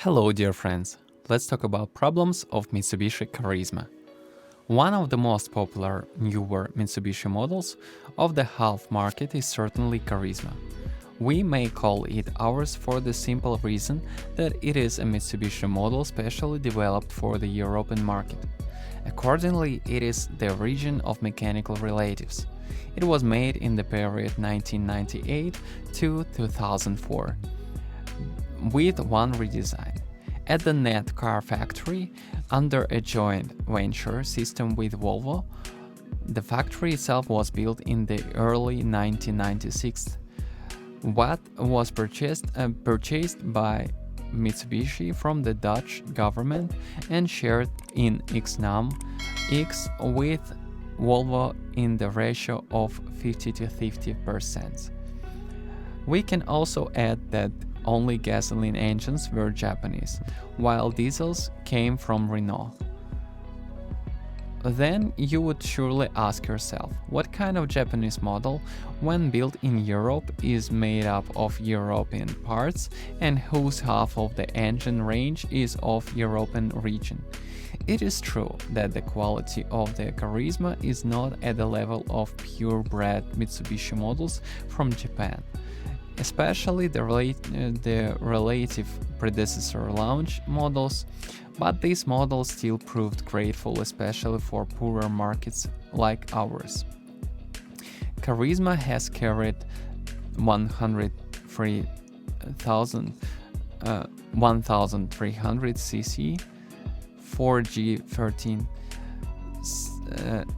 Hello, dear friends. Let's talk about problems of Mitsubishi Carisma. One of the most popular newer Mitsubishi models of the half market is certainly Carisma. We may call it ours for the simple reason that it is a Mitsubishi model specially developed for the European market. Accordingly, it is the origin of mechanical relatives. It was made in the period 1998 to 2004 with one redesign. At the Net Car Factory, under a joint venture system with Volvo, the factory itself was built in the early 1996. What was purchased by Mitsubishi from the Dutch government and shared in X-Nam X with Volvo in the ratio of 50 to 50%. We can also add that only gasoline engines were Japanese, while diesels came from Renault. Then you would surely ask yourself, what kind of Japanese model, when built in Europe, is made up of European parts and whose half of the engine range is of European region? It is true that the quality of the Carisma is not at the level of purebred Mitsubishi models from Japan, especially the relative predecessor launch models, but these models still proved grateful, especially for poorer markets like ours. Carisma has carried 1300 cc, 4G13,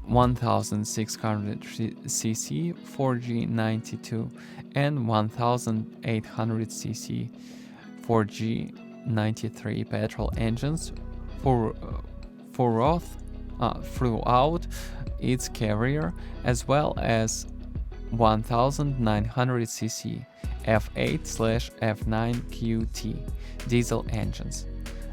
1600 cc, 4G92, and 1800 cc, 4G93 petrol engines throughout its career, as well as 1900 cc F8/F9 QT diesel engines.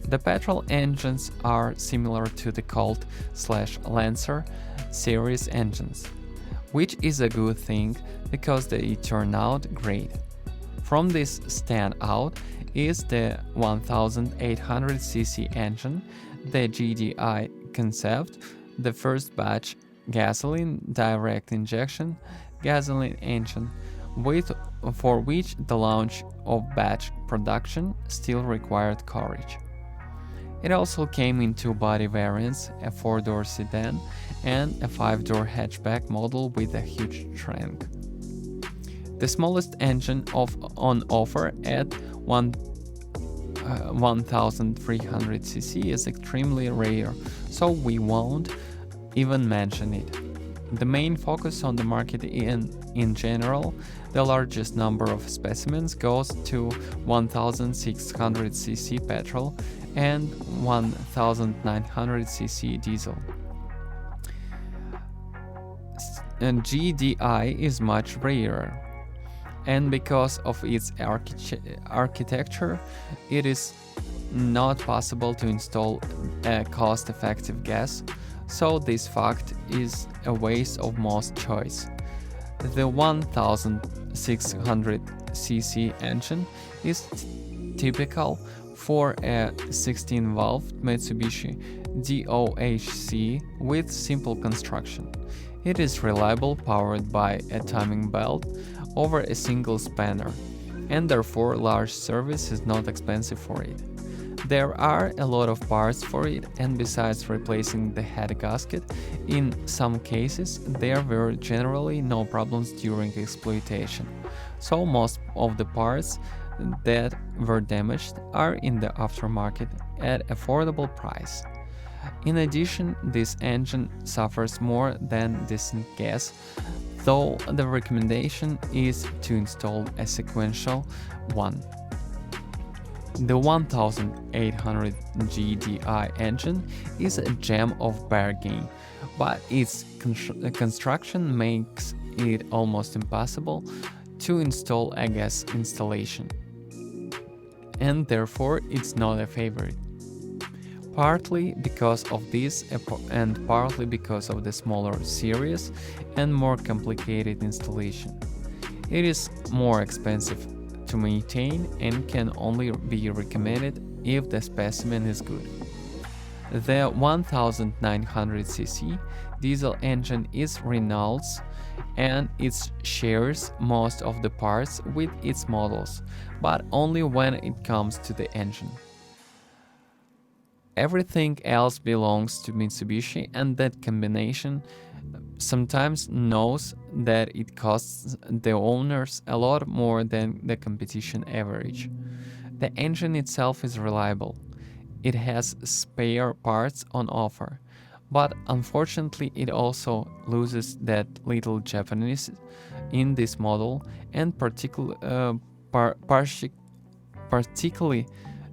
The petrol engines are similar to the Colt/Lancer series engines, which is a good thing because they turn out great. From this standout is the 1800 cc engine, the GDI concept, the first batch gasoline direct injection gasoline engine, for which the launch of batch production still required courage. It also came in two body variants, a 4-door sedan and a 5-door hatchback model with a huge trunk. The smallest engine on offer at 1300 cc is extremely rare, so we won't even mention it. The main focus on the market in general, the largest number of specimens goes to 1600 cc petrol and 1900 cc diesel. And GDI is much rarer, and because of its architecture, it is not possible to install a cost-effective gas, so this fact is a waste of most choice. The 1600 cc engine is typical for a 16-valve Mitsubishi DOHC with simple construction. It is reliable, powered by a timing belt over a single spanner, and therefore large service is not expensive for it. There are a lot of parts for it, and besides replacing the head gasket, in some cases there were generally no problems during exploitation, so most of the parts that were damaged are in the aftermarket at affordable price. In addition, this engine suffers more than decent gas, though the recommendation is to install a sequential one. The 1800 GDI engine is a gem of bargain, but its construction makes it almost impossible to install a gas installation, and therefore it's not a favorite. Partly because of this and partly because of the smaller series and more complicated installation. It is more expensive to maintain and can only be recommended if the specimen is good. The 1900cc diesel engine is Renault's and it shares most of the parts with its models, but only when it comes to the engine. Everything else belongs to Mitsubishi, and that combination sometimes knows that it costs the owners a lot more than the competition average. The engine itself is reliable. It has spare parts on offer, but unfortunately it also loses that little Japanese in this model, and particularly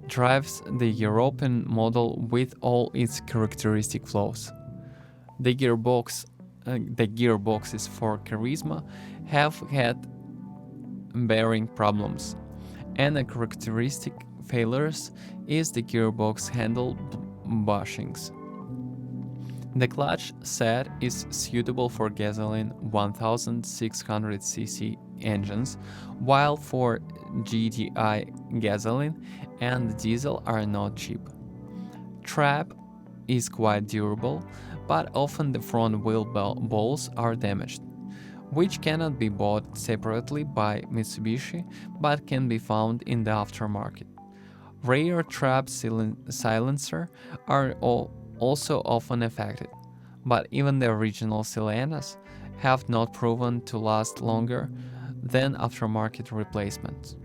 drives the European model with all its characteristic flaws. The gearboxes for Carisma have had bearing problems, and a characteristic failures is the gearbox handle bushings. The clutch set is suitable for gasoline 1600cc engines, while for GDI gasoline and diesel are not cheap. Trap is quite durable, but often the front wheel balls are damaged, which cannot be bought separately by Mitsubishi but can be found in the aftermarket. Rear trap silencer are also often affected, but even the original Silenas have not proven to last longer than aftermarket replacements.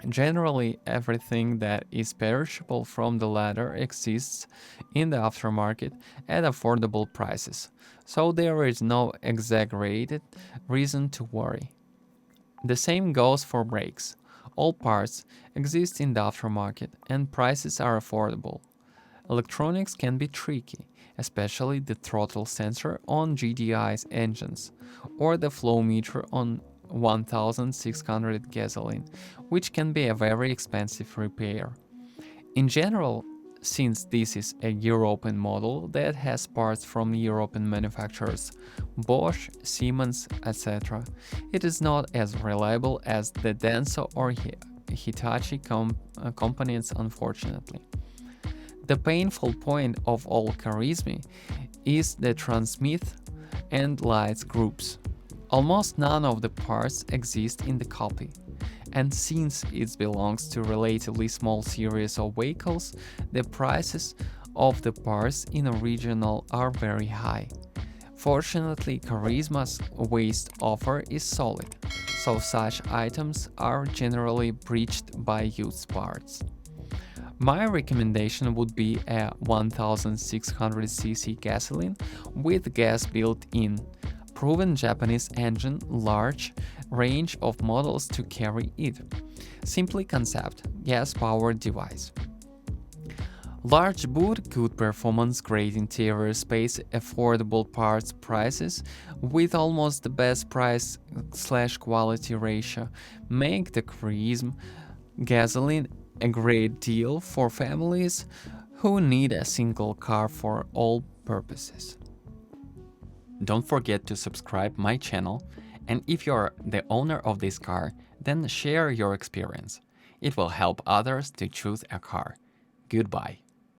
Generally, everything that is perishable from the latter exists in the aftermarket at affordable prices, so there is no exaggerated reason to worry. The same goes for brakes. All parts exist in the aftermarket and prices are affordable. Electronics can be tricky, especially the throttle sensor on GDI's engines or the flow meter on 1600 gasoline, which can be a very expensive repair. In general, since this is a European model that has parts from European manufacturers, Bosch, Siemens, etc., it is not as reliable as the Denso or Hitachi components, unfortunately. The painful point of all Carisma is the transmit and lights groups. Almost none of the parts exist in the copy, and since it belongs to a relatively small series of vehicles, the prices of the parts in original are very high. Fortunately, Carisma's waste offer is solid, so such items are generally bridged by used parts. My recommendation would be a 1600cc gasoline with gas built in, proven Japanese engine, large range of models to carry it. Simply concept, gas-powered device. Large boot, good performance, great interior space, affordable parts prices, with almost the best price/quality ratio, make the Carisma gasoline a great deal for families who need a single car for all purposes. Don't forget to subscribe my channel, and if you're the owner of this car, then share your experience. It will help others to choose a car. Goodbye.